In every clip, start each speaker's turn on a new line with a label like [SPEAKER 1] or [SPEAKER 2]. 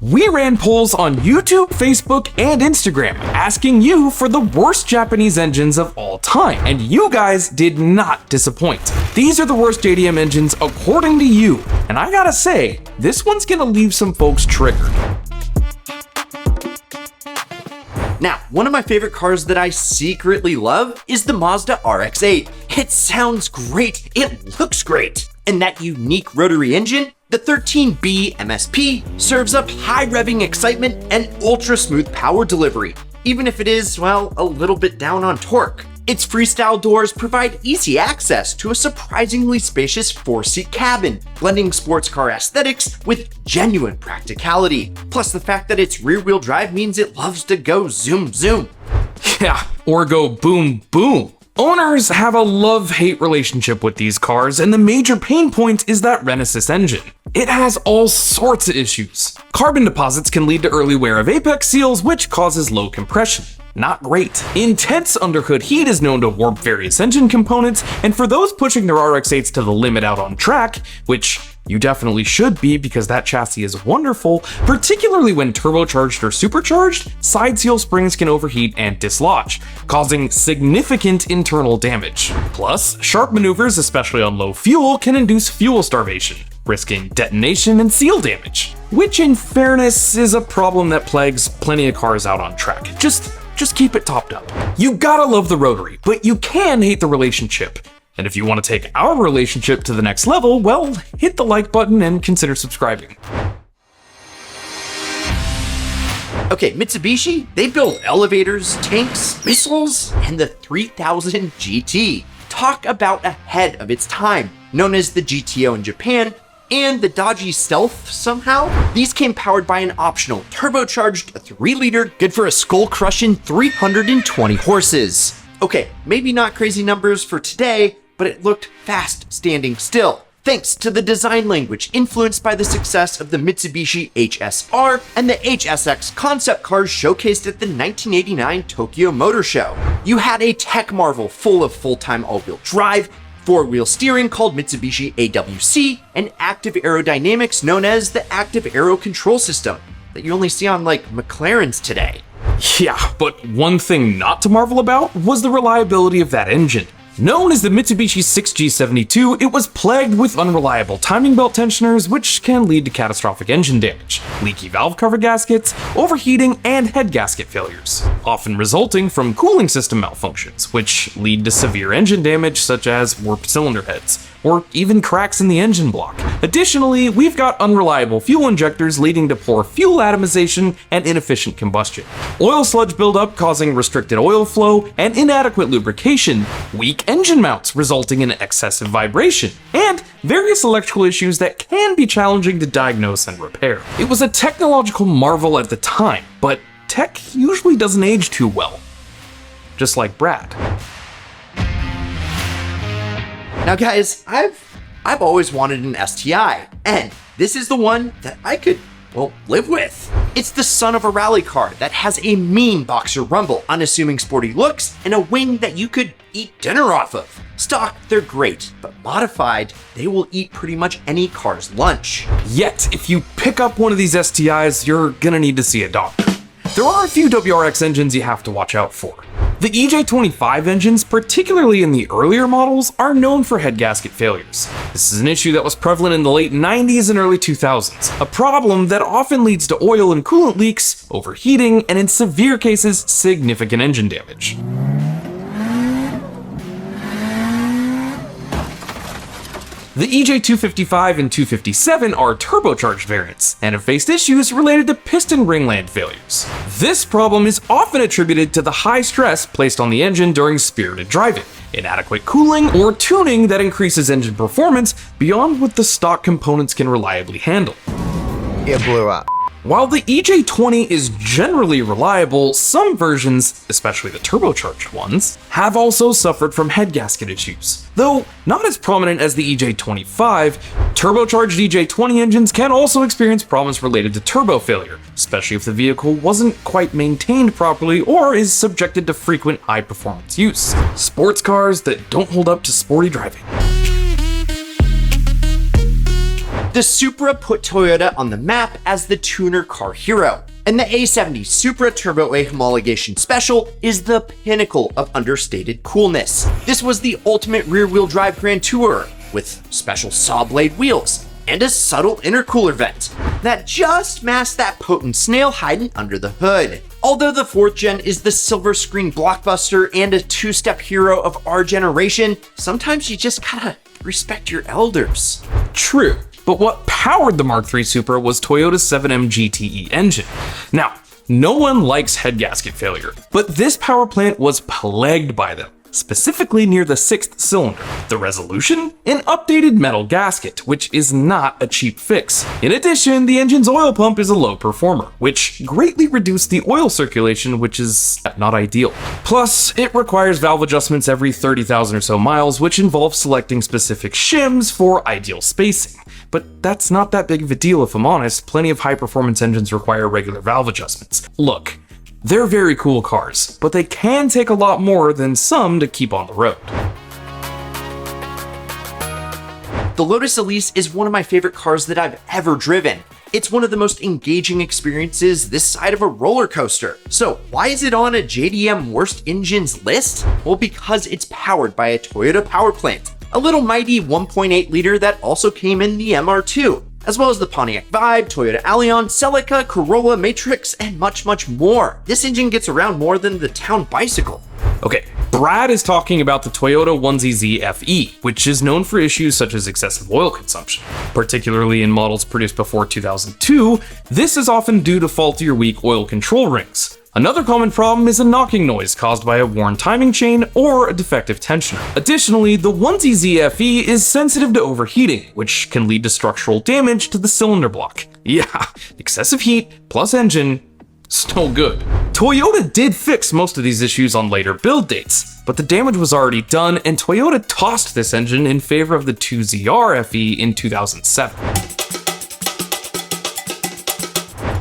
[SPEAKER 1] We ran polls on YouTube, Facebook, and Instagram asking you for the worst Japanese engines of all time, and you guys did not disappoint. These are the worst JDM engines according to you, and I gotta say, this one's gonna leave some folks triggered.
[SPEAKER 2] Now, one of my favorite cars that I secretly love is the Mazda RX-8. It sounds great, it looks great, and that unique rotary engine, the 13B MSP, serves up high-revving excitement and ultra-smooth power delivery, even if it is, well, a little bit down on torque. Its freestyle doors provide easy access to a surprisingly spacious 4-seat cabin, blending sports car aesthetics with genuine practicality. Plus the fact that its rear-wheel drive means it loves to go zoom zoom.
[SPEAKER 1] Yeah, or go boom boom. Owners have a love-hate relationship with these cars, and the major pain point is that Renesis engine. It has all sorts of issues. Carbon deposits can lead to early wear of apex seals, which causes low compression. Not great. Intense underhood heat is known to warp various engine components, and for those pushing their RX-8s to the limit out on track, which you definitely should be because that chassis is wonderful, particularly when turbocharged or supercharged, side seal springs can overheat and dislodge, causing significant internal damage. Plus, sharp maneuvers, especially on low fuel, can induce fuel starvation, risking detonation and seal damage, which in fairness is a problem that plagues plenty of cars out on track. Just keep it topped up. You gotta love the rotary, but you can hate the relationship. And if you want to take our relationship to the next level, well, hit the like button and consider subscribing.
[SPEAKER 2] Okay, Mitsubishi, they build elevators, tanks, missiles, and the 3000 GT. Talk about ahead of its time, known as the GTO in Japan, and the dodgy Stealth somehow. These came powered by an optional turbocharged 3-liter, good for a skull-crushing 320 horses. Okay, maybe not crazy numbers for today, but it looked fast standing still, thanks to the design language influenced by the success of the Mitsubishi HSR and the HSX concept cars showcased at the 1989 Tokyo Motor Show. You had a tech marvel full of full-time all-wheel drive, 4-wheel steering called Mitsubishi AWC, and active aerodynamics known as the Active Aero Control System that you only see on like McLarens today.
[SPEAKER 1] Yeah, but one thing not to marvel about was the reliability of that engine. Known as the Mitsubishi 6G72, it was plagued with unreliable timing belt tensioners, which can lead to catastrophic engine damage, leaky valve cover gaskets, overheating, and head gasket failures, often resulting from cooling system malfunctions, which lead to severe engine damage such as warped cylinder heads, or even cracks in the engine block. Additionally, we've got unreliable fuel injectors leading to poor fuel atomization and inefficient combustion, oil sludge buildup causing restricted oil flow and inadequate lubrication, weak engine mounts resulting in excessive vibration, and various electrical issues that can be challenging to diagnose and repair. It was a technological marvel at the time, but tech usually doesn't age too well. Just like Brad.
[SPEAKER 2] Now guys, I've always wanted an STI, and this is the one that I could, well, live with. It's the son of a rally car that has a mean boxer rumble, unassuming sporty looks, and a wing that you could eat dinner off of. Stock, they're great, but modified, they will eat pretty much any car's lunch.
[SPEAKER 1] Yet, if you pick up one of these STIs, you're gonna need to see a doctor. There are a few WRX engines you have to watch out for. The EJ25 engines, particularly in the earlier models, are known for head gasket failures. This is an issue that was prevalent in the late 90s and early 2000s, a problem that often leads to oil and coolant leaks, overheating, and in severe cases, significant engine damage. The EJ255 and 257 are turbocharged variants, and have faced issues related to piston ringland failures. This problem is often attributed to the high stress placed on the engine during spirited driving, inadequate cooling, or tuning that increases engine performance beyond what the stock components can reliably handle.
[SPEAKER 3] It blew up.
[SPEAKER 1] While the EJ20 is generally reliable, some versions, especially the turbocharged ones, have also suffered from head gasket issues. Though not as prominent as the EJ25, turbocharged EJ20 engines can also experience problems related to turbo failure, especially if the vehicle wasn't quite maintained properly or is subjected to frequent high-performance use. Sports cars that don't hold up to sporty driving.
[SPEAKER 2] The Supra put Toyota on the map as the tuner car hero, and the A70 Supra Turbo A Homologation Special is the pinnacle of understated coolness. This was the ultimate rear-wheel drive Grand Tourer, with special saw blade wheels and a subtle intercooler vent that just masked that potent snail hiding under the hood. Although the 4th gen is the silver screen blockbuster and a two-step hero of our generation, sometimes you just gotta respect your elders.
[SPEAKER 1] True, but what powered the Mark III Supra was Toyota's 7M GTE engine. Now, no one likes head gasket failure, but this power plant was plagued by them. Specifically near the 6th cylinder. The resolution? An updated metal gasket, which is not a cheap fix. In addition, the engine's oil pump is a low performer, which greatly reduced the oil circulation, which is not ideal. Plus, it requires valve adjustments every 30,000 or so miles, which involves selecting specific shims for ideal spacing. But that's not that big of a deal if I'm honest. Plenty of high-performance engines require regular valve adjustments. Look, they're very cool cars, but they can take a lot more than some to keep on the road.
[SPEAKER 2] The Lotus Elise is one of my favorite cars that I've ever driven. It's one of the most engaging experiences this side of a roller coaster. So why is it on a JDM worst engines list? Well, because it's powered by a Toyota power plant, a little mighty 1.8 liter that also came in the MR2. As well as the Pontiac Vibe, Toyota Allion, Celica, Corolla, Matrix, and much, much more. This engine gets around more than the town bicycle.
[SPEAKER 1] Okay, Brad is talking about the Toyota 1ZZ FE, which is known for issues such as excessive oil consumption. Particularly in models produced before 2002, this is often due to faulty or weak oil control rings. Another common problem is a knocking noise caused by a worn timing chain or a defective tensioner. Additionally, the 1ZZ FE is sensitive to overheating, which can lead to structural damage to the cylinder block. Yeah, excessive heat plus engine, still good. Toyota did fix most of these issues on later build dates, but the damage was already done and Toyota tossed this engine in favor of the 2ZR FE in 2007.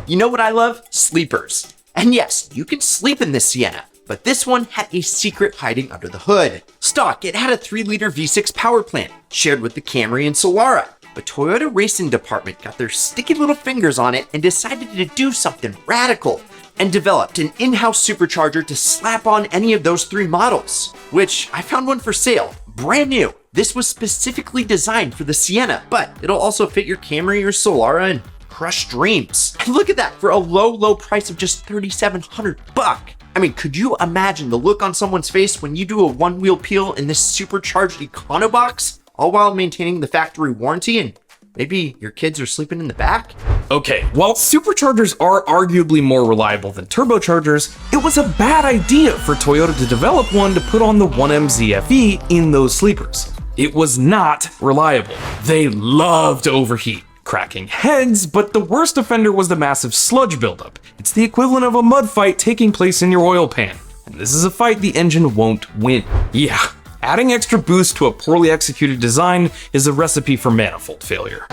[SPEAKER 2] You know what I love? Sleepers. And yes, you can sleep in this Sienna, but this one had a secret hiding under the hood. Stock, it had a 3-liter V6 power plant, shared with the Camry and Solara. But Toyota Racing Department got their sticky little fingers on it and decided to do something radical, and developed an in-house supercharger to slap on any of those 3 models, which I found one for sale, brand new. This was specifically designed for the Sienna, but it'll also fit your Camry or Solara and crush dreams. And look at that, for a low price of just $3,700 bucks. I mean, could you imagine the look on someone's face when you do a one-wheel peel in this supercharged Econo box, all while maintaining the factory warranty and maybe your kids are sleeping in the back?
[SPEAKER 1] Okay, while superchargers are arguably more reliable than turbochargers, it was a bad idea for Toyota to develop one to put on the 1MZ FE in those sleepers. It was not reliable. They love to overheat, cracking heads, but the worst offender was the massive sludge buildup. It's the equivalent of a mud fight taking place in your oil pan, and this is a fight the engine won't win. Yeah, adding extra boost to a poorly executed design is a recipe for manifold failure.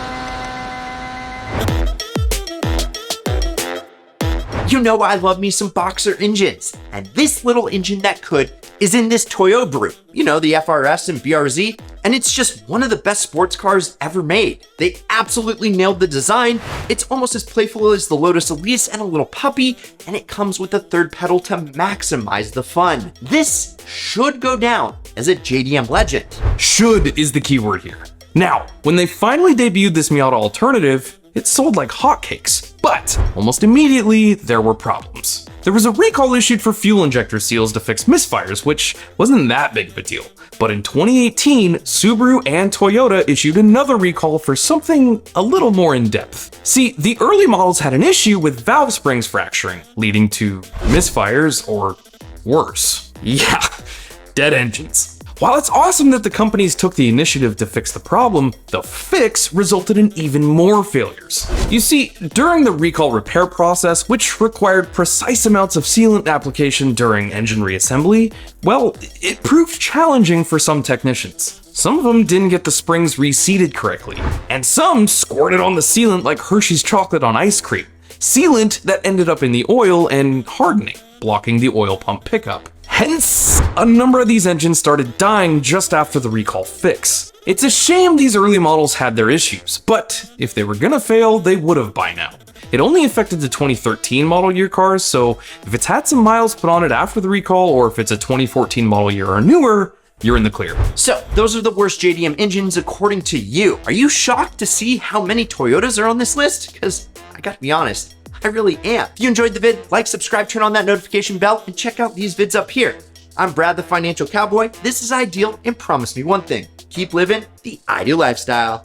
[SPEAKER 2] You know I love me some boxer engines, and this little engine that could is in this Toyo Brew, you know, the FRS and BRZ, and it's just one of the best sports cars ever made. They absolutely nailed the design. It's almost as playful as the Lotus Elise and a little puppy, and it comes with a third pedal to maximize the fun. This should go down as a JDM legend.
[SPEAKER 1] Should is the key word here. Now, when they finally debuted this Miata alternative, it sold like hotcakes, but almost immediately there were problems. There was a recall issued for fuel injector seals to fix misfires, which wasn't that big of a deal. But in 2018, Subaru and Toyota issued another recall for something a little more in-depth. See, the early models had an issue with valve springs fracturing, leading to misfires or worse. Yeah, dead engines. While it's awesome that the companies took the initiative to fix the problem, the fix resulted in even more failures. You see, during the recall repair process, which required precise amounts of sealant application during engine reassembly, well, it proved challenging for some technicians. Some of them didn't get the springs reseated correctly, and some squirted on the sealant like Hershey's chocolate on ice cream. Sealant that ended up in the oil and hardening, blocking the oil pump pickup. Hence, a number of these engines started dying just after the recall fix. It's a shame these early models had their issues, but if they were gonna fail, they would have by now. It only affected the 2013 model year cars, so if it's had some miles put on it after the recall, or if it's a 2014 model year or newer, you're in the clear.
[SPEAKER 2] So those are the worst JDM engines according to you. Are you shocked to see how many Toyotas are on this list? Because I gotta be honest, I really am. If you enjoyed the vid, like, subscribe, turn on that notification bell, and check out these vids up here. I'm Brad the Financial Cowboy, this is Ideal, and promise me one thing, keep living the ideal lifestyle.